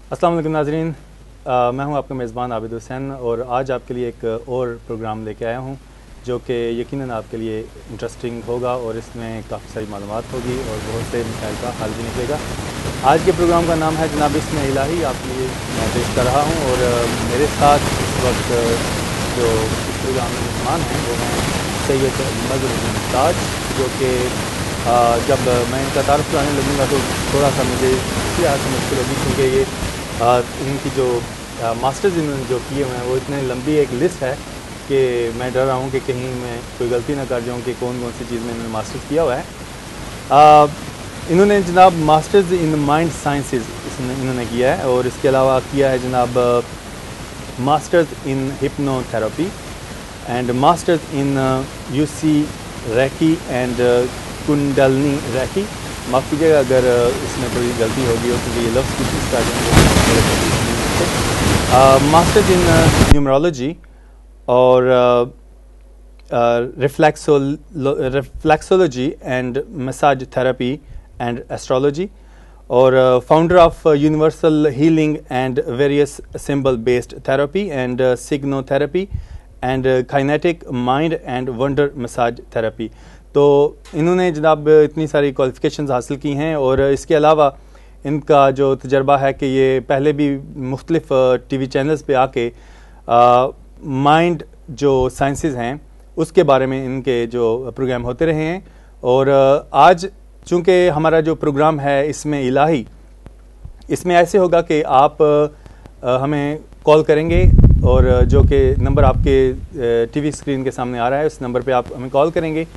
अस्सलाम वालेकुम नाज़रीन, मैं हूं आपका मेज़बान आबिद हुसैन और आज आपके लिए एक और प्रोग्राम लेके आया हूं जो कि यकीनन आपके लिए इंटरेस्टिंग होगा और इसमें काफ़ी सारी मालूमात होगी और बहुत से मसाइल का हल भी निकलेगा। आज के प्रोग्राम का नाम है जनाब इसमें इलाही, आपके लिए मैं पेश कर रहा हूँ और मेरे साथ इस वक्त जो इस प्रोग्राम में मेहमान हैं वो हैं सैयद मजहरुद्दीन ताज, जो कि जब मैं इनका तारुफ कराने लगूँगा तो थोड़ा सा मुझे इसी लिहाज से मुश्किल होगी क्योंकि ये इनकी जो मास्टर्स इन्होंने जो किए हुए हैं वो इतनी लंबी एक लिस्ट है कि मैं डर रहा हूँ कि कहीं मैं कोई गलती ना कर जाऊँ कि कौन कौन सी चीज़ में इन्होंने मास्टर्स किया हुआ है। इन्होंने जनाब मास्टर्स इन माइंड साइंसेस इन्होंने किया है और इसके अलावा किया है जनाब masters in hypnotherapy and masters in UC recce and kundalini recce. माफ़ कीजिएगा अगर इसमें थोड़ी गलती होगी और क्योंकि ये लफ्ज़ कुछ इस मास्टर्स इन न्यूमरोलॉजी और reflexology and massage therapy and astrology और founder of universal healing and various symbol based therapy and signotherapy and kinetic mind and wonder massage therapy. तो इन्होंने जनाब इतनी सारी क्वालिफ़िकेशंस हासिल की हैं और इसके अलावा इनका जो तजर्बा है कि ये पहले भी मुख्तलिफ टीवी चैनल्स पे आके माइंड जो साइंसेस हैं उसके बारे में इनके जो प्रोग्राम होते रहे हैं। और आज चूँकि हमारा जो प्रोग्राम है इसमें इलाही, इसमें ऐसे होगा कि आप हमें कॉल करेंगे और जो कि नंबर आपके टीवी स्क्रीन के सामने आ रहा है उस नंबर पे आप हमें कॉल करेंगे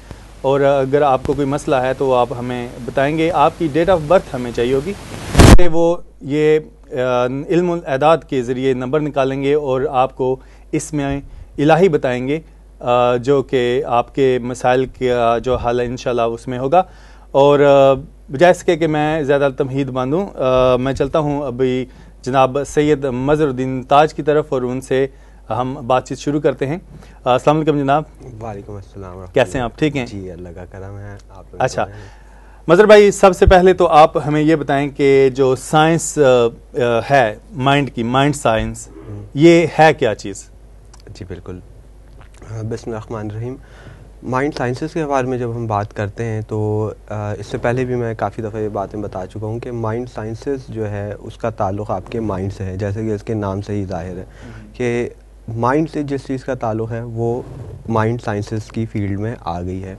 और अगर आपको कोई मसला है तो आप हमें बताएंगे। आपकी डेट ऑफ बर्थ हमें चाहिए होगी, तो वो ये इल्मुल एदाद के ज़रिए नंबर निकालेंगे और आपको इसमें इलाही बताएंगे जो कि आपके मसाइल का जो हल है इंशाल्लाह उसमें होगा। और बजाय इसके कि मैं ज़्यादा तमहीद बांधूँ, मैं चलता हूँ अभी जनाब सैयद मजहरुद्दीन ताज की तरफ और उनसे हम बातचीत शुरू करते हैं। अस्सलाम वालेकुम जनाब। वालेकुम अस्सलाम। कैसे हैं आप? ठीक हैं जी, अल्लाह का करम है। आप? अच्छा मजहर भाई, सबसे पहले तो आप हमें ये बताएं कि जो साइंस है माइंड की, माइंड साइंस, ये है क्या चीज़? जी बिल्कुल, बिस्मिल्लाहिर्रहमानिर्रहीम। माइंड साइंसेस के बारे में जब हम बात करते हैं तो इससे पहले भी मैं काफ़ी दफ़ा ये बातें बता चुका हूँ कि माइंड साइंसेस जो है उसका ताल्लुक़ आपके माइंड से है, जैसे कि इसके नाम से ही ज़ाहिर है कि माइंड से जिस चीज़ का ताल्लुक़ है वो माइंड साइंसेस की फील्ड में आ गई है।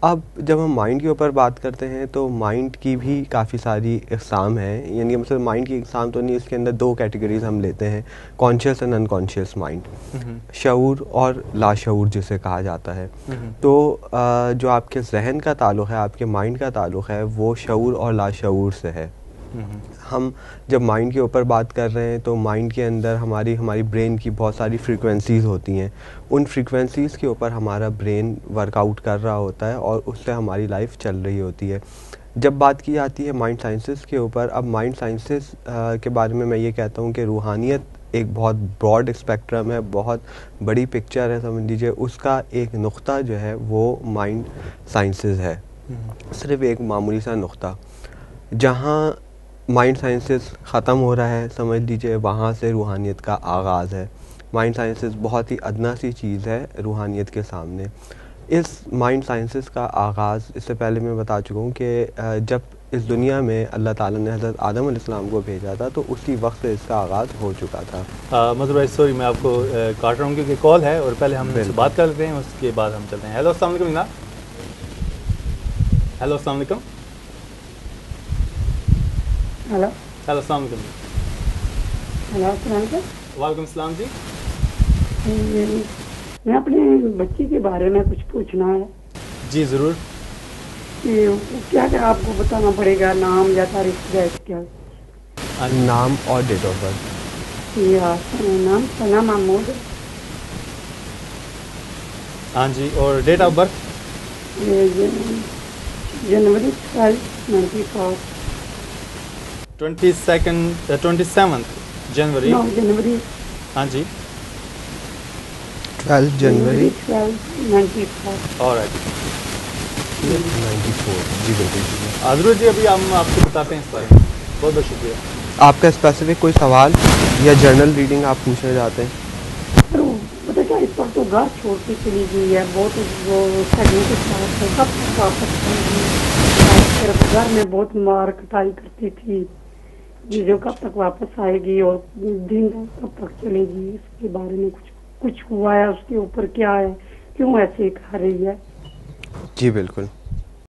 अब जब हम माइंड के ऊपर बात करते हैं तो माइंड की भी काफ़ी सारी इक़साम हैं, यानी कि मतलब माइंड की इक़साम तो नहीं, इसके अंदर दो कैटेगरीज हम लेते हैं, कॉन्शियस एंड अनकॉन्शियस माइंड, शऊर और लाशऊर जिसे कहा जाता है। तो जो आपके जहन का ताल्लुक़ है, आपके माइंड का ताल्लुक़ है, वो शऊर और लाशऊर से है। हम जब माइंड के ऊपर बात कर रहे हैं तो माइंड के अंदर हमारी ब्रेन की बहुत सारी फ्रीक्वेंसीज़ होती हैं, उन फ्रीक्वेंसीज़ के ऊपर हमारा ब्रेन वर्कआउट कर रहा होता है और उससे हमारी लाइफ चल रही होती है। जब बात की जाती है माइंड साइंसेस के ऊपर, अब माइंड साइंसेस के बारे में मैं ये कहता हूँ कि रूहानियत एक बहुत ब्रॉड स्पेक्ट्रम है, बहुत बड़ी पिक्चर है, समझ लीजिए। उसका एक नुक्ता जो है वो माइंड साइंसेस है, सिर्फ एक मामूली सा नुक्ता। जहाँ माइंड साइंसेस ख़त्म हो रहा है, समझ लीजिए वहाँ से रूहानियत का आगाज़ है। माइंड साइंसेस बहुत ही अदना सी चीज़ है रूहानियत के सामने। इस माइंड साइंसेस का आगाज़ इससे पहले मैं बता चुका हूँ कि जब इस दुनिया में अल्लाह ताला ने हज़रत आदम अलैहिस्सलाम को भेजा था तो उसी वक्त से इसका आगाज़ हो चुका था। मजहर भाई सॉरी मैं आपको काट रहा हूँ क्योंकि कॉल है और पहले हम बात कर लेते हैं, उसके बाद हम चलते हैं। हेलो अस्सलाम वालेकुम जनाब। हेलो अस्सलाम वालेकुम। हेलो हेलो अस्सलाम वालेकुम। हेलो अस्सलाम वालेकुम। वालेकुम सलाम जी। मैं अपने बच्ची के बारे में कुछ पूछना है। जी ज़रूर। क्या क्या आपको बताना पड़ेगा, नाम या तारीख क्या? नाम और डेट ऑफ बर्थ। या नाम सना महमूद। हाँ जी, और डेट ऑफ बर्थ? जनवरी 12, 27 जनवरी। जनवरी। हाँ जी, 12 जनवरी 1294। ऑलराइट। 94। जी बिल्कुल। आजरू जी, अभी हम आपको बताते हैं इस बारे में। बहुत बहुत शुक्रिया। آپ کا اسپیسیفک کوئی سوال یا جرنل ریڈنگ آپ پوچھنا چاہتے ہیں؟ سر پتہ کیا اس وقت تو گھر چھوڑ کے چلی گئی ہے، بہت وہ سہیلیوں کے ساتھ ہے، کب تک واپس آئے گی؟ صرف گھر میں بہت مار کٹائی کرتی تھی جی، جو کب تک واپس آئے گی اور دن کب تک چلے گی؟ اس کے بارے میں کچھ ہوا ہے؟ اس کے اوپر کیا ہے؟ کیوں ایسے کر رہی ہے؟ جی بالکل.